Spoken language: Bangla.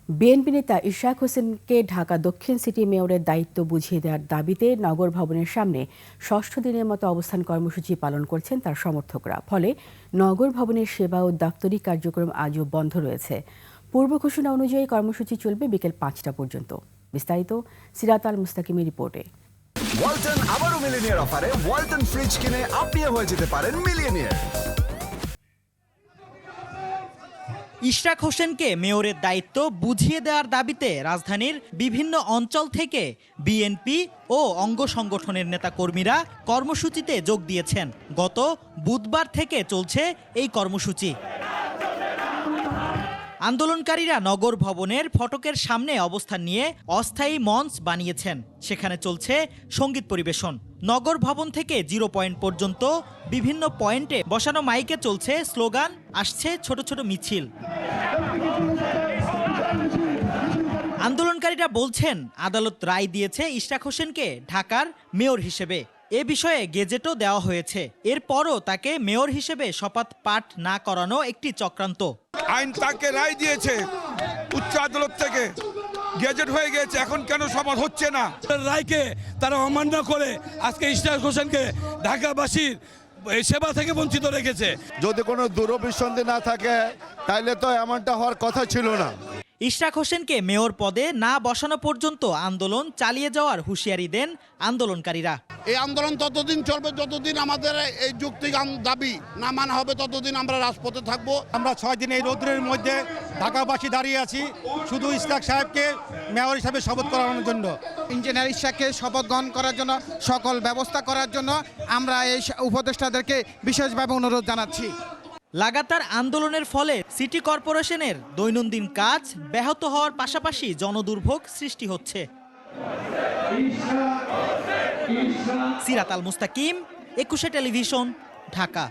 বিএনপি নেতা ইশরাক হোসেনকে ঢাকা দক্ষিণ সিটি মেয়রের দায়িত্ব বুঝিয়ে দেওয়ার দাবিতে নগর ভবনের সামনে ষষ্ঠ দিনের মতো অবস্থান কর্মসূচি পালন করছেন তার সমর্থকরা। ফলে নগর ভবনের সেবা ও দাপ্তরিক কার্যক্রম আজও বন্ধ রয়েছে। পূর্ব ঘোষণা অনুযায়ী কর্মসূচি চলবে বিকেল ৫টা পর্যন্ত। বিস্তারিত সিরাত আল মুস্তাকিমের রিপোর্টে। ওয়ালটন আবারও মিলিয়নিয়ার অফারে ওয়ালটন ফ্রিজ কিনে আপনিও হয়ে যেতে পারেন মিলিয়নিয়ার। ইশরাক হোসেনকে মেয়রের দায়িত্ব বুঝিয়ে দেওয়ার দাবিতে রাজধানীর বিভিন্ন অঞ্চল থেকে বিএনপি ও অঙ্গ সংগঠনের নেতাকর্মীরা কর্মসূচিতে যোগ দিয়েছেন। গত বুধবার থেকে চলছে এই কর্মসূচি। আন্দোলনকারীরা নগর ভবনের ফটকের সামনে অবস্থান নিয়ে অস্থায়ী মঞ্চ বানিয়েছেন। সেখানে চলছে সঙ্গীত পরিবেশন। নগর ভবন থেকে 0 পয়েন্ট পর্যন্ত বিভিন্ন পয়েন্টে বসানো মাইকে চলছে স্লোগান, আসছে ছোট ছোট মিছিল। আন্দোলনকারীরা বলছেন, আদালত রায় দিয়েছে ইশরাক হোসেনকে ঢাকার মেয়র হিসেবে। এ বিষয়ে গেজেটও দেওয়া হয়েছে। এরপরও তাকে মেয়র হিসেবে শপথ পাঠ না করানো একটি চক্রান্ত। আইন তাকে রায় দিয়েছে উচ্চ আদালত থেকে, গেজেট হয়ে গেছে, এখন কেন শপথ হচ্ছে না? রায়কে তারা অমান্য করে আজকে ইশরাক হোসেনকে ঢাকাবাসীর সেবা থেকে বঞ্চিত রেখেছে। যদি কোনো দূরভিসন্ধি না থাকে তাহলে তো এমনটা হওয়ার কথা ছিল না। ইশরাক হোসেনকে মেয়র পদে না বসানো পর্যন্ত আন্দোলন চালিয়ে যাওয়ার হুঁশিয়ারি দেন আন্দোলনকারীরা। এই আন্দোলন ততদিন চলবে যতদিন আমাদের এই যৌক্তিক দাবি না মানা হবে, ততদিন আমরা রাজপথে থাকবো। আমরা 6 দিন এই রৌদ্রের মধ্যে ঢাকাবাসী দাঁড়িয়ে আছি শুধু ইশরাক সাহেবকে মেয়র হিসাবে শপথ করানোর জন্য। ইঞ্জিনিয়ার ইশরাককে শপথ গ্রহণ করার জন্য সকল ব্যবস্থা করার জন্য আমরা এই উপদেষ্টাদেরকে বিশেষভাবে অনুরোধ জানাচ্ছি। লাগাতার আন্দোলনের ফলে সিটি কর্পোরেশনের দৈনন্দিন কাজ ব্যাহত হওয়ার পাশাপাশি জনদুর্ভোগ সৃষ্টি হচ্ছে। সিরাত আল মুস্তাকিম, 21 টেলিভিশন, ঢাকা।